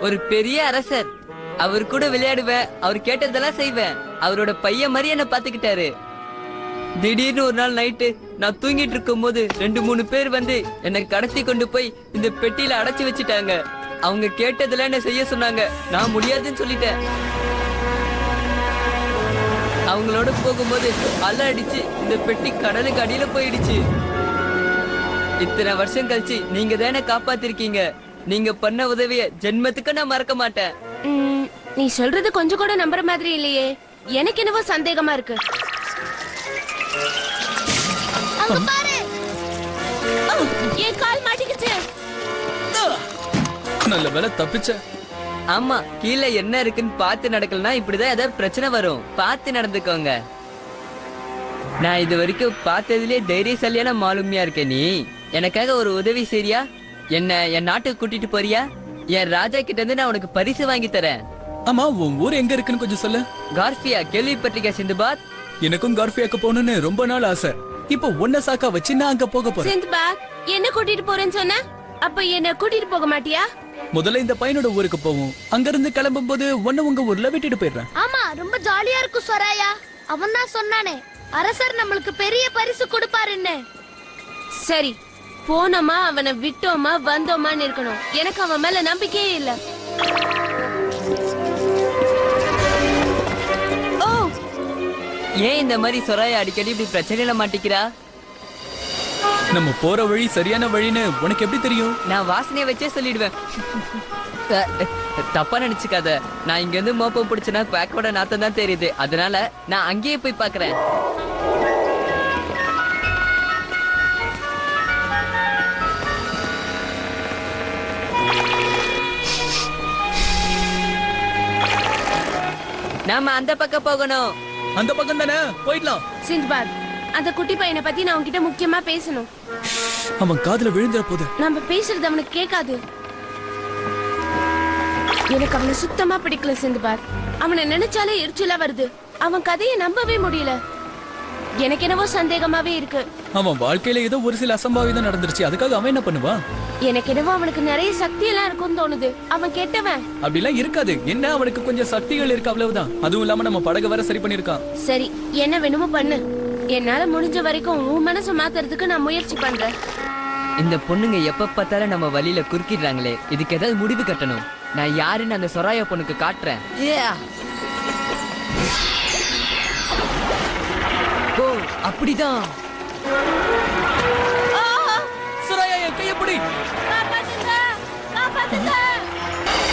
ஒரு பெரிய அரசர். அவர் கூட விளையாடுவேன், அவர் கேட்டதெல்லாம் செய்வேன். அவரோட பையன் மாதிரி என்ன பாத்துக்கிட்டாரு. திடீர்னு ஒரு நாள் நைட்டு நான் தூங்கிட்டு இருக்கும் போது 2-3 பேர் வந்து என்னை கடத்தி கொண்டு போய் இந்த பெட்டியில அடைச்சு வச்சுட்டாங்க. அவங்க கேட்டதெல்லாம் என்ன செய்ய சொன்னாங்க. நான் முடியாதுன்னு சொல்லிட்டேன். அவங்களோட போகும்போது அலை அடிச்சு இந்த பெட்டி கடலுக்கு அடியில போயிடுச்சு. இத்தனை வருஷம் கழிச்சு நீங்க தானே காப்பாத்திருக்கீங்க. நீங்க பண்ண உதவிய ஜென்மத்துக்கு நான் மறக்க மாட்டேன். நீ சொல்றது கொஞ்சம் கூட நம்புற மாதிரி இல்லையே. எனக்கு என்னவோ சந்தேகமா இருக்கு. அங்க பாரு, என் கால் மாட்டிக்கிச்சு. நல்ல வேளை தப்பிச்ச. ஆமா, கீழே என்ன இருக்குன்னு பார்த்து நடக்கலனா இப்படிதான் ஏதாவது பிரச்சனை வரும். பார்த்து நடந்துக்கோங்க. நான் இது வரைக்கும் பார்த்ததுலயே தைரியசாலியான மாலுமியா இருக்கேன். நீ எனக்காக ஒரு உதவி செய்றியா? என்ன என் நாட்டுக்கு கூட்டிட்டு போறியா? என் ராஜா கிட்ட இருந்து நான் உனக்கு பரிசு வாங்கி தரேன். ஆமா, உன் ஊர் எங்க இருக்குன்னு கொஞ்சம் சொல்லு. கார்பியா, கேள்விப்பட்டிருக்கேன் சிந்துபாத்? எனக்கும் கார்பியாக்கு போகணும்னு ரொம்ப நாள் ஆசை. இப்போ ஒன்ன சாக்கா வச்சு நான் அங்க போக போறேன். சிந்துபாத், என்ன கூட்டிட்டு போறேன்னு சொன்ன? அப்ப என்ன கூட்டிட்டு போக மாட்டியா? முதல்ல இந்த பையனோட ஊருக்கு போவோம். அங்க இருந்து கிளம்பும் போது ஒன்ன உங்க ஊர்ல விட்டுட்டு போயிடுறேன். ஆமா, ரொம்ப ஜாலியா இருக்கும் சொராயா. அவன் தான் சொன்னானே அரசர் நம்மளுக்கு பெரிய பரிசு கொடுப்பாருன்னு. சரி, போனோமா அவனை விட்டோமா வந்தோமான்னு இருக்கணும். எனக்கு அவன் மேல நம்பிக்கையே இல்ல. ஓ, ஏன் இந்த மாதிரி சொராயா அடிக்கடி இப்படி பிரச்சனையில மாட்டிக்கிறா? நம்ம போற வழி சரியான வழின்னு உனக்கு எப்படி தெரியும்? நான் வாசனைய வச்சே சொல்லிடுவேன். தப்பா நினைச்சுக்காத. நான் இங்க இருந்து மோப்பம் பிடிச்சனா பேக்கோட நாத்தம் தான் தெரியுது. அதனால நான் அங்கேயே போய் பாக்குறேன். நாம அந்த பக்கம் போகணும். அந்த பக்கம் தானே, போயிடலாம். சிந்துபாத், அந்த குட்டி பையனை பத்தி நான் உன்கிட்ட முக்கியமா பேசணும். அவன் காதுல விழுந்துற போது நம்ம பேசுறது அவனுக்கு கேட்காது. எனக்கு அவனை சுத்தமா பிடிக்கல சிந்துபாத். அவனை நினைச்சாலே எரிச்சலா வருது. அவன் கதையை நம்பவே முடியல. எனக்கு என்னவோ சந்தேகமாவே இருக்கு. அவன் வாழ்க்கையில ஏதோ ஒரு சில அசம்பாவிதம் நடந்துருச்சு. அதுக்காக அவன் என்ன பண்ணுவான்? எனக்கு என்னவோ அவனுக்கு நிறைய சக்தி எல்லாம் இருக்கும்னு தோணுது. அவன் கெட்டவன். அப்படிலாம் இருக்காது. என்ன, அவனுக்கு கொஞ்சம் சக்திகள் இருக்கு, அவ்வளவுதான். அதுவும் இல்லாம நம்ம படகு வர சரி பண்ணிருக்கான். சரி, என்ன வேணுமோ பண்ணு. என்னால முடிஞ்ச வரைக்கும் உன் மனசை மாத்துறதுக்கு நான் முயற்சி பண்றேன். இந்த பொண்ணுங்க எப்ப பார்த்தாலும் நம்ம வழியில குறுக்கிடுறாங்களே, இதுக்கு ஏதாவது முடிவு கட்டணும். நான் யாருன்னு அந்த சொராயா பொண்ணுக்கு காட்டுறேன். ஓ, அப்படிதான். சொராயா, என் கையை பிடி.